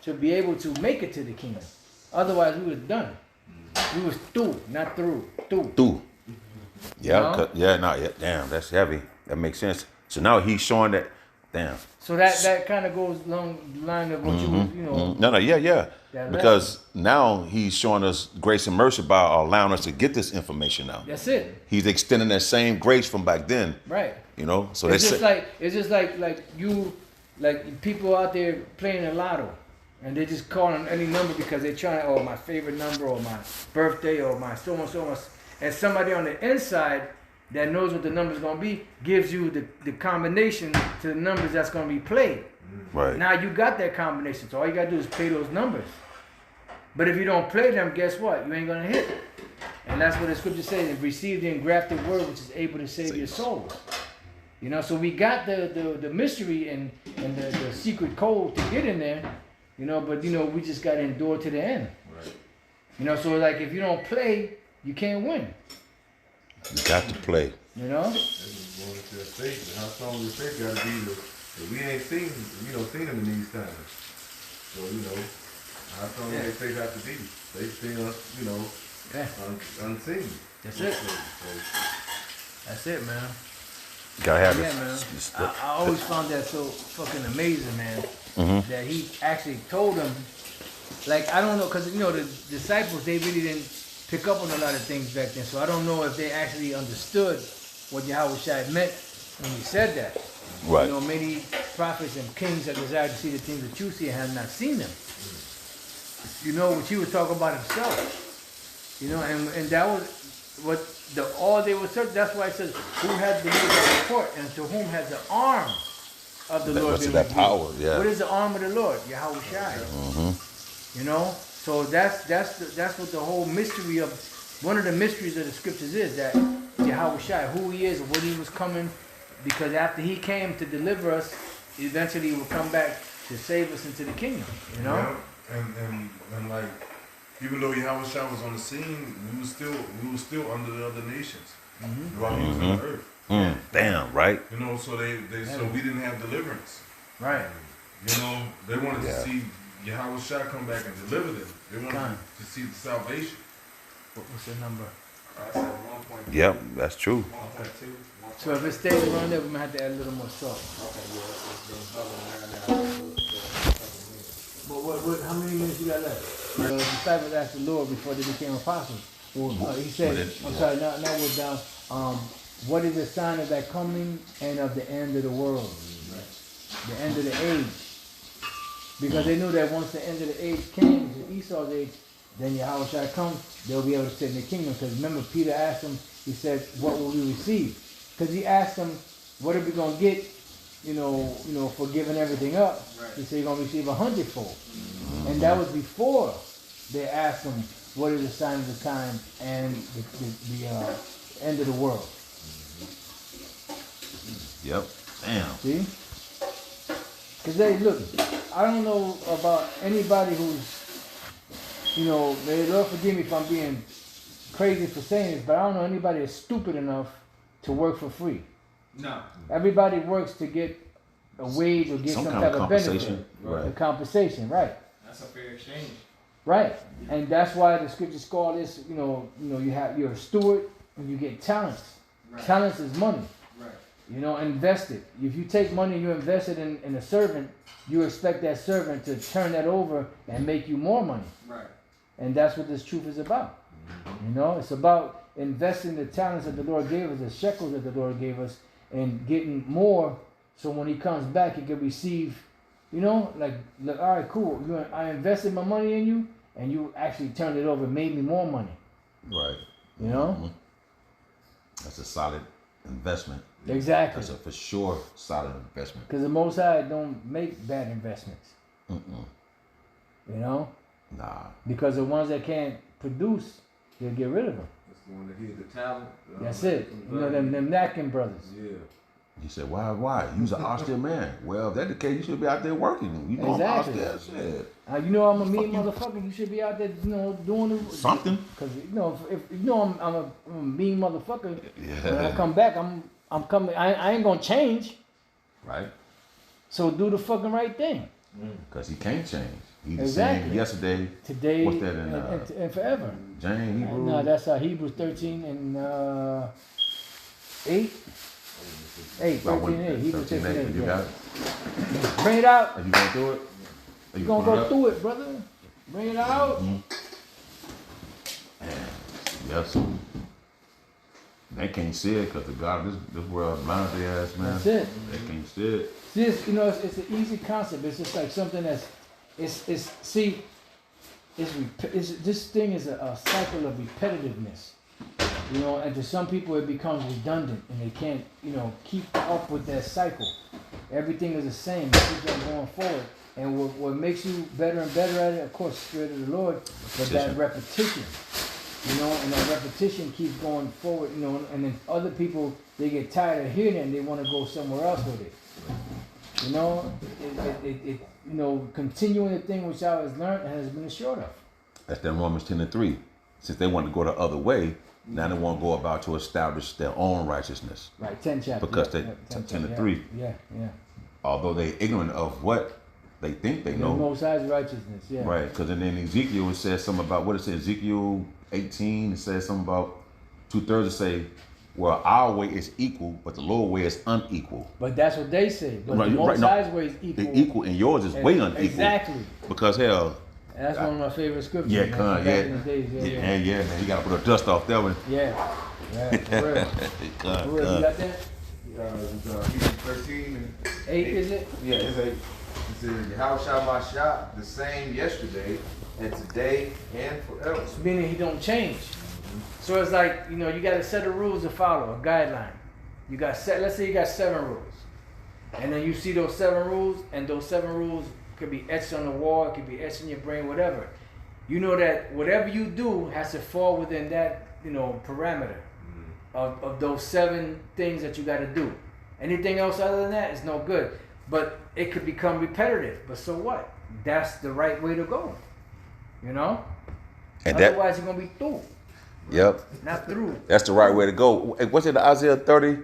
to be able to make it to the kingdom. Otherwise, we was done. We was through, not through. Through. Yeah, No? damn, that's heavy. That makes sense. So now he's showing that, damn. So that kind of goes along the line of what you know. Yeah. That Because now he's showing us grace and mercy by allowing us to get this information now. That's it. He's extending that same grace from back then. Right. You know, so It's just like people out there playing a lotto, and they just calling any number because they're trying. Oh, my favorite number, or my birthday, or my so much, and somebody on the inside that knows what the number's gonna be gives you the combination to the numbers that's gonna be played. Right. Now you got that combination, so all you gotta do is play those numbers. But if you don't play them, guess what? You ain't gonna hit. And that's what the scripture says: receive the engrafted word, which is able to save your souls. You know, so we got the mystery and the secret code to get in there. You know, but you know, we just gotta endure to the end. Right. You know, so like if you don't play, you can't win. You got to play. You know? That's going into that faith. How strong your faith got to be that we ain't seen him in these times. So, you know, how strong your faith have to be. They seen us, you know, unseen. That's it. So, That's it, man. Gotta have Yeah, it. man. I always found that so fucking amazing, man. That he actually told them, like, I don't know, because, you know, the disciples, they really didn't pick up on a lot of things back then. So I don't know if they actually understood what Yahweh Shai meant when he said that. Right. You know, many prophets and kings that desire to see the things that you see and have not seen them. You know, what he was talking about himself. You know, and that was what all they were searching. That's why it says, who has believed the report and to whom has the arm of the Lord What's been that revealed? power? Yeah. What is the arm of the Lord? Yahweh Shai. You know? So that's what the whole mystery of, one of the mysteries of the scriptures is, that Yahweh Shai, who he is, what he was coming, because after he came to deliver us, eventually he will come back to save us into the kingdom, you know? Yeah. And like, even though Yahweh Shai was on the scene, we were still under the other nations while he was on the earth. Damn, right? You know, so so we didn't have deliverance. Right. You know, they wanted to see Yahweh Shai come back and deliver them. They wanted to see the salvation. What's the number? I said 1.2. Yep, that's true. 1.2. So if it stays around there, we're going to have to add a little more salt. But how many minutes you got left? The disciples asked the Lord before they became apostles. Well, he said, I'm sorry, now we're down. What is the sign of that coming and of the end of the world? The end of the age. Because they knew that once the end of the age came, which is Esau's age, then Yahweh Shai comes, they'll be able to sit in the kingdom. Because remember, Peter asked him, he said, what will we receive? Because he asked him, what are we going to get, you know, for giving everything up? Right. He said, you're going to receive 100-fold. And that was before they asked him, what is the sign of the time and the end of the world? Yep. Damn. See? Because they, look, I don't know about anybody who's, you know, may Lord forgive me if I'm being crazy for saying this, but I don't know anybody that's stupid enough to work for free. No. Everybody works to get a wage or get some type of benefit. Right. A compensation, right. That's a fair exchange. Right. And that's why the scriptures call this, you're a steward and you get talents. Right. Talents is money. Right. You know, invest it. If you take money and you invest it in a servant, you expect that servant to turn that over and make you more money. Right. And that's what this truth is about. You know, it's about investing the talents that the Lord gave us, the shekels that the Lord gave us, and getting more so when he comes back, he can receive, you know, like all right, cool. I invested my money in you, and you actually turned it over and made me more money. Right. You know? Mm-hmm. That's a solid investment. Exactly. That's a for sure solid investment. Because the Most High don't make bad investments. Mm-mm. You know? Nah. Because the ones that can't produce, they'll get rid of them. That's the one that hit the talent. That's it. You know, them napkin brothers. Yeah. You said, why? You's an austere man. Well, if that's the case, you should be out there working. You know Exactly. I'm austere. Shit. You know I'm a mean motherfucker. You should be out there, you know, doing Something. Because you know, if you know I'm a mean motherfucker. Yeah. When I come back, I'm coming. I ain't gonna change. Right? So do the fucking right thing. Because he can't change. He's the Exactly. same yesterday. Today What's that in, and forever. James, Hebrews? No, that's Hebrews 13 and 8. 8, 13 and 8. Hebrews 13 and 8. You got it? Bring it out. Are you going through it? Are You're going to go through it, brother. Bring it out. Yes. They can't see it because the God of this world blind their ass, man. That's it. They can't see it. See, it's an easy concept. It's just like something that's, this thing is a cycle of repetitiveness. You know, and to some people it becomes redundant and they can't, keep up with that cycle. Everything is the same. It keeps on going forward. And what makes you better and better at it, of course, the Spirit of the Lord, but that repetition. And that repetition keeps going forward, and then other people, they get tired of hearing it and they want to go somewhere else with it. Continuing the thing which I has learned has been assured of. That's that Romans 10 and 3. Since they want to go the other way, now they want to go about to establish their own righteousness. Right, 10 chapters. Because 10 and 3. Yeah. Although they're ignorant of what they think they know. The Most High's righteousness, yeah. Right, because then in Ezekiel it says something about, what it says, Ezekiel 18, it says something about 2/3 it say, well, our way is equal, but the Lord's way is unequal. But that's what they say. But the Most High's way is equal. It's equal, and yours is way unequal. Exactly. Because hell. And that's one of my favorite scriptures. Yeah, man. Back in the days, man. You gotta put a dust off that one. Yeah, for real. For real, you got that? Hebrews 13 and 8, is it? Yeah, it's 8. It says, Yahushua Mashiach, the same yesterday and today and forever. Meaning he don't change. So it's like, you got a set of rules to follow, a guideline. Let's say you got 7 rules. And then you see those 7 rules, and those 7 rules could be etched on the wall, it could be etched in your brain, whatever. You know that whatever you do has to fall within that, parameter of those 7 things that you got to do. Anything else other than that is no good. But it could become repetitive. But so what? That's the right way to go. And otherwise you're going to be through. Yep. Not through. That's the right way to go. What's it, Isaiah 30?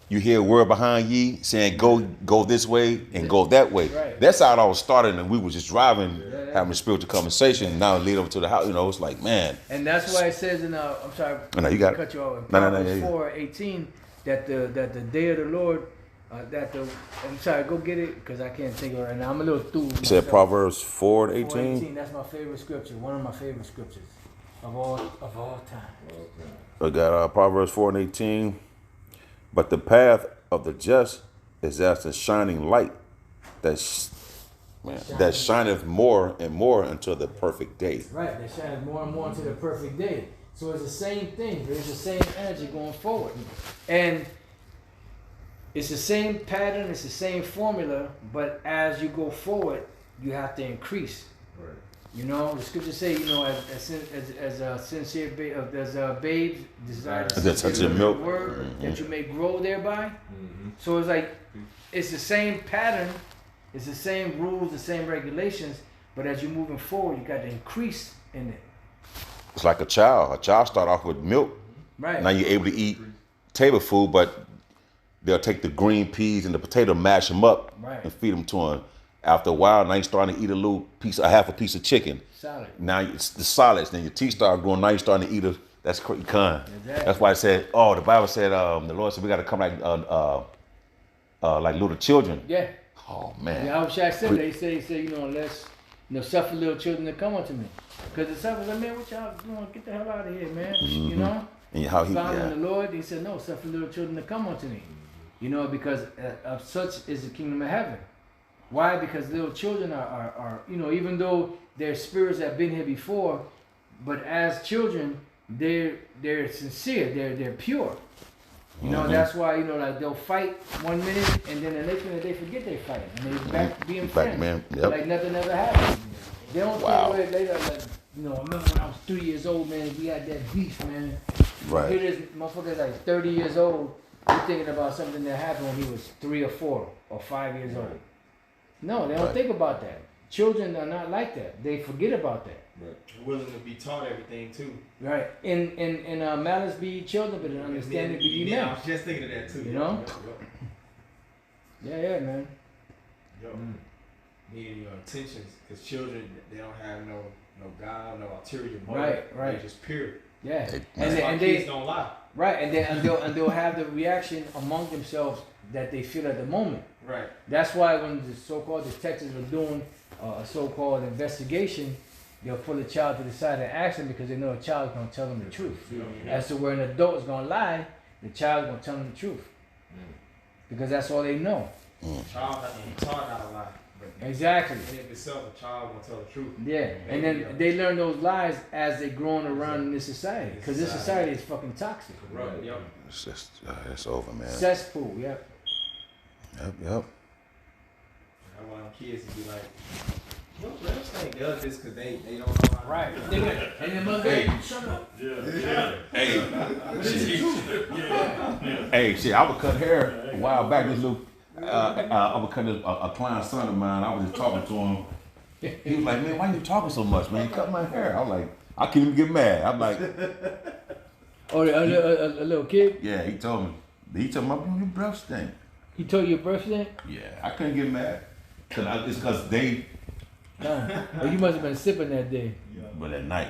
You hear a word behind ye saying, go this way and go that way. Right. That's how it all started, and we was just driving, having a spiritual conversation, and now it lead over to the house. It's like, man. And that's why it says in, I'm sorry, no, you got cut you off. No, Proverbs 4:18, that the day of the Lord, I'm sorry, go get it, because I can't think of it right now. I'm a little through. You said Proverbs 4:18? 4:18, that's my favorite scripture, one of my favorite scriptures of all time. I got Proverbs 4:18. But the path of the just is as a shining light that shineth more and more until the perfect day. Right, that shineth more and more until the perfect day. So it's the same thing. There's the same energy going forward. And it's the same pattern, it's the same formula, but as you go forward, you have to increase. Right. The scriptures say, as babes desire the milk word that you may grow thereby. So it's like, it's the same pattern, it's the same rules, the same regulations, but as you're moving forward, you got to increase in it. It's like a child. A child start off with milk. Right. Now you're able to eat table food, but they'll take the green peas and the potato, mash them up, and feed them to them. After a while, now you're starting to eat half a piece of chicken. Solid. Now it's the solids. Then your teeth start growing. Now you're starting to eat that's crazy. Exactly. That's why it said, the Bible said, the Lord said we got to come like little children. Yeah. Oh, man. Yeah, Shaq said, they say, unless, suffer little children to come unto me. Because the disciples like, man, what y'all doing? Get the hell out of here, man. And how he found the Lord, he said, no, suffer little children to come unto me. Because of such is the kingdom of heaven. Why? Because little children are even though their spirits have been here before, but as children, they're sincere, they're pure. That's why, like they'll fight 1 minute and then the next minute they forget they fight and they're back being friends. Like nothing ever happened. They don't think away later, like, I remember when I was 3 years old, man, we had that beef, man. Right. Here this motherfucker's like 30 years old, you're thinking about something that happened when he was 3 or 4 or 5 years old. No, they don't think about that. Children are not like that. They forget about that. Right. Willing to be taught everything too. Right. In malice be children, but in understanding be ye men. I was just thinking of that too. Yeah, man. Yep. needing your intentions, because children, they don't have no guile, no ulterior motive. Right, right. They're just pure. Yeah, They- and Kids they don't lie. right, and they'll have the reaction among themselves that they feel at the moment. Right. That's why when the so-called detectives were doing a so-called investigation, they'll pull the child to the side and ask them because they know the child is gonna tell them the truth. As to where an adult is gonna lie, the child is gonna tell them the truth because that's all they know. Child has to be taught how to lie. But Exactly. in of itself, a child won't tell the truth. Yeah, and then they learn those lies as they're growing around in this society because this society is fucking toxic. Right. Yep. It's just, it's over, man. Cesspool. Yep. Yep. I want kids to be like, yo, bro, this thing does this because they don't know how. Right. And then mother, shut up. Hey, shit, I was cut hair a while back. This little, I was cutting a client son of mine. I was just talking to him. He was like, man, why you talking so much, man? You cut my hair. I'm like, I can't even get mad. I'm like, Oh, a little kid. yeah, he told me. He told me, your breath stink. He told you your birthday. Yeah, I couldn't get mad. It's because they, Oh, you must have been sipping that day. but at night.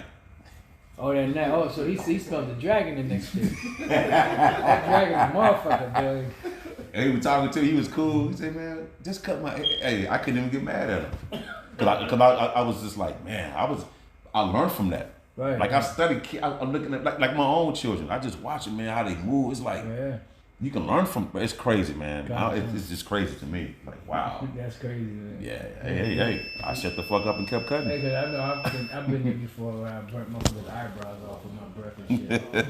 Oh, that night. Oh, so he smelled the dragon the next day. That dragon, a motherfucker, boy. And he was talking to, he was cool. He said, man, just cut my hair. Hey, I couldn't even get mad at him. Cause I was just like, man, I learned from that. Right. Like I studied, I'm looking at like my own children. I just watch them, man, how they move. It's like, Yeah, you can learn from, it's crazy, man. Gotcha. It's just crazy to me. Like, wow. that's crazy, man. Yeah, hey. I shut the fuck up and kept cutting. Hey, 'cause I know I've been there before where I burnt most of his eyebrows off with my breath and shit.